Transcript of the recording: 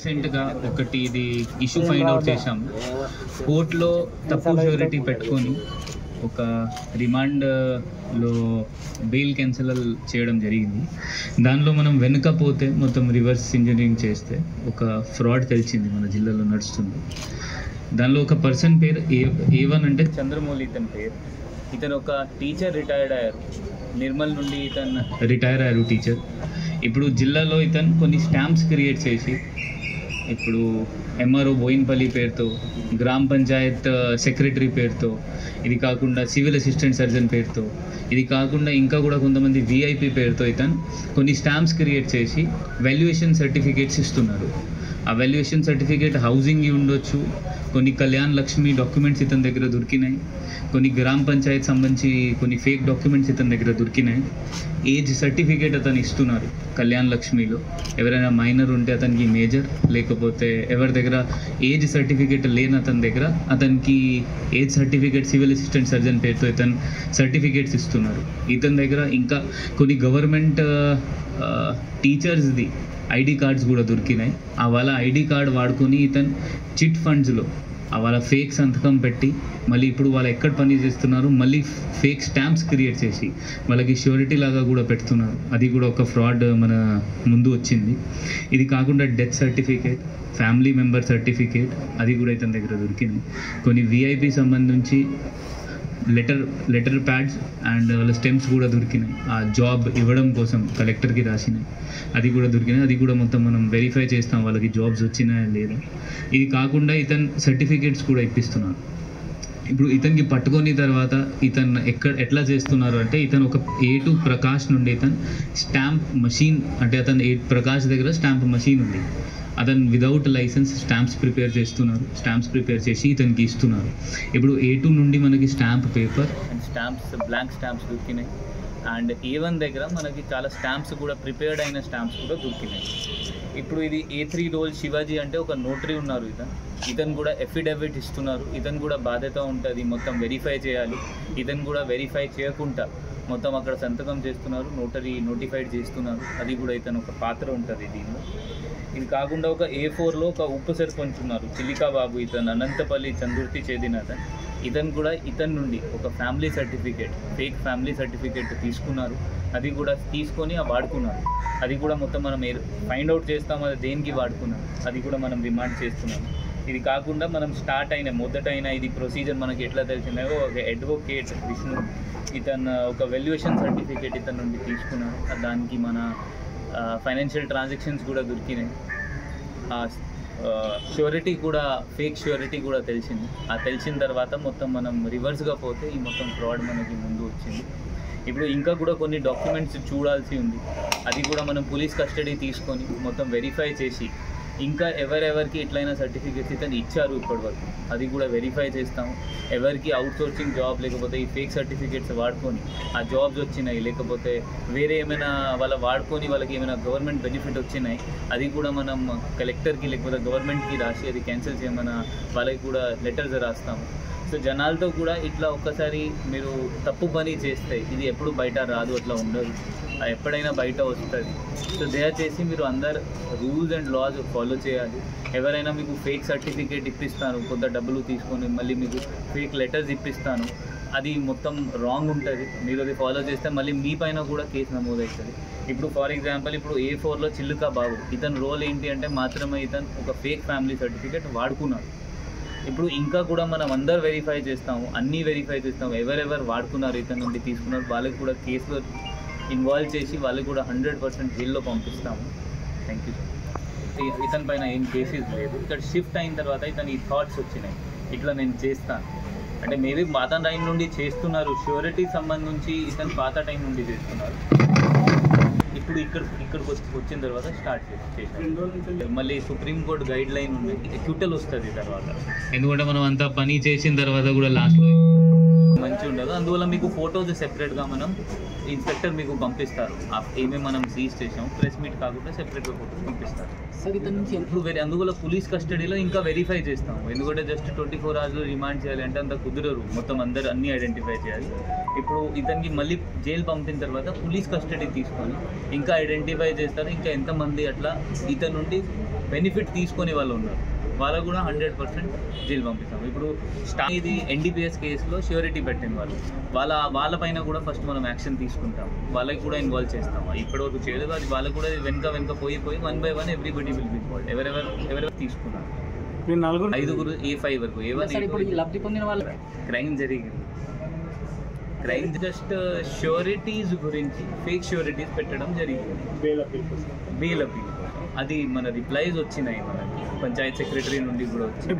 రీసెంట్గా ఒకటి ఇది ఇష్యూ ఫైండ్ అవుట్ చేశాము. కోర్టులో తప్పు ష్యూరిటీ పెట్టుకొని ఒక రిమాండ్లో బెయిల్ క్యాన్సిల్ చేయడం జరిగింది. దానిలో మనం వెనుకపోతే మొత్తం రివర్స్ ఇంజనీరింగ్ చేస్తే ఒక ఫ్రాడ్ తెలిసింది మన జిల్లాలో నడుస్తుంది. దానిలో ఒక పర్సన్ పేరు A1 అంటే చంద్రమౌళి ఇతని పేరు. ఇతను ఒక టీచర్ రిటైర్డ్ అయ్యారు, నిర్మల్ నుండి ఇతను రిటైర్ అయ్యారు టీచర్. ఇప్పుడు జిల్లాలో ఇతను కొన్ని స్టాంప్స్ క్రియేట్ చేసి ఇప్పుడు MRO బోయిన్పల్లి పేరుతో, గ్రామ పంచాయత్ సెక్రటరీ పేరుతో, ఇది కాకుండా సివిల్ అసిస్టెంట్ సర్జన్ పేరుతో, ఇది కాకుండా ఇంకా కూడా కొంతమంది VIP పేరుతో ఇతను కొన్ని స్టాంప్స్ క్రియేట్ చేసి వాల్యుయేషన్ సర్టిఫికేట్స్ ఇస్తున్నారు. ఆ వాల్యుయేషన్ సర్టిఫికేట్ హౌసింగ్ ఉండొచ్చు, కొన్ని కళ్యాణ్ లక్ష్మి డాక్యుమెంట్స్ ఇతని దగ్గర దొరికినాయి, కొన్ని గ్రామ పంచాయత్ సంబంధించి కొన్ని ఫేక్ డాక్యుమెంట్స్ ఇతని దగ్గర దొరికినాయి. ఏజ్ సర్టిఫికేట్ అతను ఇస్తున్నారు కళ్యాణ్ లక్ష్మిలో. ఎవరైనా మైనర్ ఉంటే అతనికి మేజర్, లేకపోతే ఎవరి దగ్గర ఏజ్ సర్టిఫికేట్ లేని అతని దగ్గర అతనికి age certificate civil assistant surgeon పేరుతో ఇతను సర్టిఫికేట్స్ ఇస్తున్నారు. ఇతని దగ్గర ఇంకా కొన్ని గవర్నమెంట్ టీచర్స్ది ID కార్డ్స్ కూడా దొరికినాయి. ఆ వాళ్ళ ID కార్డ్ వాడుకొని ఇతను చిట్ ఫండ్స్లో వాళ్ళ ఫేక్ సంతకం పెట్టి మళ్ళీ ఇప్పుడు వాళ్ళు ఎక్కడ పని చేస్తున్నారు మళ్ళీ ఫేక్ స్టాంప్స్ క్రియేట్ చేసి వాళ్ళకి ష్యూరిటీ లాగా కూడా పెడుతున్నారు. అది కూడా ఒక ఫ్రాడ్ మన ముందు వచ్చింది. ఇది కాకుండా death certificate, family member certificate అది కూడా ఇతని దగ్గర దొరికినాయి. కొన్ని VIP సంబంధించి లెటర్ ప్యాడ్స్ అండ్ వాళ్ళ స్టెమ్స్ కూడా దొరికినాయి. ఆ జాబ్ ఇవ్వడం కోసం కలెక్టర్కి రాసినాయి, అది కూడా దొరికినాయి. అది కూడా మొత్తం మనం వెరిఫై చేస్తాం వాళ్ళకి జాబ్స్ వచ్చినాయా లేదా. ఇది కాకుండా ఇతను సర్టిఫికేట్స్ కూడా ఇప్పిస్తున్నారు. ఇప్పుడు ఇతనికి పట్టుకొని తర్వాత ఇతను ఎట్లా చేస్తున్నారు అంటే ఇతను ఒక A2 ప్రకాష్ నుండి ఇతను స్టాంప్ మషీన్ అంటే అతను ప్రకాష్ దగ్గర స్టాంప్ మషీన్ ఉంది, అతను విదౌట్ లైసెన్స్ స్టాంప్స్ ప్రిపేర్ చేస్తున్నారు. స్టాంప్స్ ప్రిపేర్ చేసి ఇతనికి ఇస్తున్నారు. ఇప్పుడు A2 నుండి మనకి stamp paper and stamps blank stamps దొరికినాయి. అండ్ A1 దగ్గర మనకి చాలా స్టాంప్స్ కూడా ప్రిపేర్డ్ అయిన స్టాంప్స్ కూడా దొరికినాయి. ఇప్పుడు ఇది A3 రోల్ శివాజీ అంటే ఒక నోటరీ ఉన్నారు. ఇతను కూడా ఎఫిడవిట్ ఇస్తున్నారు. ఇతను కూడా బాధ్యత ఉంటుంది, మొత్తం వెరిఫై చేయాలి. ఇతను కూడా వెరిఫై చేయకుండా మొత్తం అక్కడ సంతకం చేస్తున్నారు, నోటరీ నోటిఫైడ్ చేస్తున్నారు. అది కూడా ఇతను ఒక పాత్ర ఉంటుంది దీనిలో. ఇది కాకుండా ఒక A4లో ఒక ఉప సర్పంచ్ ఉన్నారు చిలికా బాబు, ఇతను అనంతపల్లి చందుర్తి చెందిన అతను. ఇతను కూడా ఇతని నుండి ఒక family certificate, fake family certificate తీసుకున్నారు. అది కూడా తీసుకొని వాడుకున్నారు. అది కూడా మొత్తం మనం ఫైండ్ అవుట్ చేస్తాం అది దేనికి వాడుకున్నాం, అది కూడా మనం రిమాండ్ చేస్తున్నాం. ఇది కాకుండా మనం స్టార్ట్ అయిన మొదటైన ఇది ప్రొసీజర్ మనకి ఎట్లా తెలిసిందో ఒక అడ్వకేట్ విష్ణు ఇతను ఒక వాల్యుయేషన్ సర్టిఫికేట్ ఇతని నుండి తీసుకున్నారు. దానికి మన ఫైనాన్షియల్ ట్రాన్సాక్షన్స్ కూడా దొరికినాయి. ష్యూరిటీ కూడా ఫేక్ ష్యూరిటీ కూడా తెలిసింది. తెలిసిన తర్వాత మొత్తం మనం రివర్స్గా పోతే ఈ మొత్తం ఫ్రాడ్ మనకి ముందు వచ్చింది. ఇప్పుడు ఇంకా కూడా కొన్ని డాక్యుమెంట్స్ చూడాల్సి ఉంది. అది కూడా మనం పోలీస్ కస్టడీ తీసుకొని మొత్తం వెరిఫై చేసి ఇంకా ఎవరెవరికి ఎట్లయినా సర్టిఫికేట్స్ ఇతను ఇచ్చారు ఇప్పటివరకు అది కూడా వెరిఫై చేస్తాము. ఎవరికి అవుట్సోర్సింగ్ జాబ్ లేకపోతే ఈ ఫేక్ సర్టిఫికేట్స్ వాడుకొని ఆ జాబ్స్ వచ్చినాయి, లేకపోతే వేరే ఏమైనా వాడుకొని వాళ్ళకి ఏమైనా గవర్నమెంట్ బెనిఫిట్ వచ్చినాయి, అది కూడా మనం కలెక్టర్కి లేకపోతే గవర్నమెంట్కి రాసి అది క్యాన్సిల్ చేయమని వాళ్ళకి కూడా లెటర్స్ రాస్తాము. సో జనాలతో కూడా ఇట్లా ఒక్కసారి మీరు తప్పు పని చేస్తే ఇది ఎప్పుడు బయట రాదు, అట్లా ఉండదు, ఎప్పుడైనా బయట వస్తుంది. సో దయచేసి మీరు అందరు రూల్స్ అండ్ లాస్ ఫాలో చేయాలి. ఎవరైనా మీకు ఫేక్ సర్టిఫికేట్ ఇప్పిస్తాను కొంత డబ్బులు తీసుకొని మళ్ళీ మీకు ఫేక్ లెటర్స్ ఇప్పిస్తాను, అది మొత్తం రాంగ్ ఉంటుంది. మీరు అది ఫాలో చేస్తే మళ్ళీ మీ పైన కూడా కేసు నమోదవుతుంది. ఇప్పుడు ఫర్ ఎగ్జాంపుల్ ఇప్పుడు A4లో చిల్లుకా బాబు ఇతని రోల్ ఏంటి అంటే మాత్రమే ఇతను ఒక ఫేక్ ఫ్యామిలీ సర్టిఫికేట్ వాడుకున్నాడు. ఇప్పుడు ఇంకా కూడా మనం అందరు వెరిఫై చేస్తాము, అన్నీ వెరిఫై చేస్తాము. ఎవరెవరు వాడుకున్నారు ఇతని నుండి తీసుకున్నారు వాళ్ళకి కూడా కేసులో ఇన్వాల్వ్ చేసి వాళ్ళకి కూడా 100% జైల్లో పంపిస్తాము. Thank you sir. ఇతని పైన ఏం కేసెస్ లేదు. ఇక్కడ షిఫ్ట్ అయిన తర్వాత ఇతను ఈ థాట్స్ వచ్చినాయి ఇట్లా నేను చేస్తాను అంటే మేబీ పాత టైం నుండి చేస్తున్నారు. ష్యూరిటీ సంబంధించి ఇతను పాత టైం నుండి చేస్తున్నారు. ఇప్పుడు ఇక్కడికి వచ్చిన తర్వాత స్టార్ట్ చేశారు. మళ్ళీ సుప్రీంకోర్టు గైడ్ లైన్ ఉంది, క్యూటల్ వస్తుంది తర్వాత. ఎందుకంటే మనం అంతా పని చేసిన తర్వాత కూడా లాస్ట్లో మంచిగా ఉండదు. అందువల్ల మీకు ఫొటోస్ సెపరేట్గా మనం ఇన్స్పెక్టర్ మీకు పంపిస్తారు. ఏమేమి మనం సీజ్ చేసాం ప్రెస్ మీట్ కాకుండా సెపరేట్గా ఫోటోస్ పంపిస్తారు. సార్ ఇతని నుంచి ఇప్పుడు అందువల్ల పోలీస్ కస్టడీలో ఇంకా వెరిఫై చేస్తాము. ఎందుకంటే జస్ట్ 24 అవర్స్లో రిమాండ్ చేయాలి అంటే అంత కుదరరు, మొత్తం అందరు అన్నీ ఐడెంటిఫై చేయాలి. ఇప్పుడు ఇతనికి మళ్ళీ జైలు పంపిన తర్వాత పోలీస్ కస్టడీ తీసుకొని ఇంకా ఐడెంటిఫై చేస్తారు ఇంకా ఎంతమంది అట్లా ఇతని నుండి బెనిఫిట్ తీసుకునే వాళ్ళు ఉన్నారు, వాళ్ళకు కూడా 100% జైలు పంపిస్తాం. ఇప్పుడు ఇది ఎన్డీపీఎస్ కేసులో ష్యూరిటీ పెట్టిన వాళ్ళ పైన కూడా ఫస్ట్ మనం యాక్షన్ తీసుకుంటాం, వాళ్ళకి కూడా ఇన్వాల్వ్ చేస్తాం. ఇప్పటివరకు చేయలేదు, అది వాళ్ళకు కూడా వెనక పోయి 1 by 1 everybody will be involve. ఎవరెవరు తీసుకున్నారు 5 A5 వరకు లబ్ధి పొందిన వాళ్ళు క్రైమ్ జరిగింది. క్రైమ్ జస్ట్ ష్యూరిటీస్ గురించి ఫేక్ ష్యూరిటీస్ పెట్టడం జరిగింది, బెయిల్ అపీల్. అది మన రిప్లైస్ వచ్చినాయి, మనకి పంచాయత్ సెక్రటరీ నుండి కూడా వచ్చింది.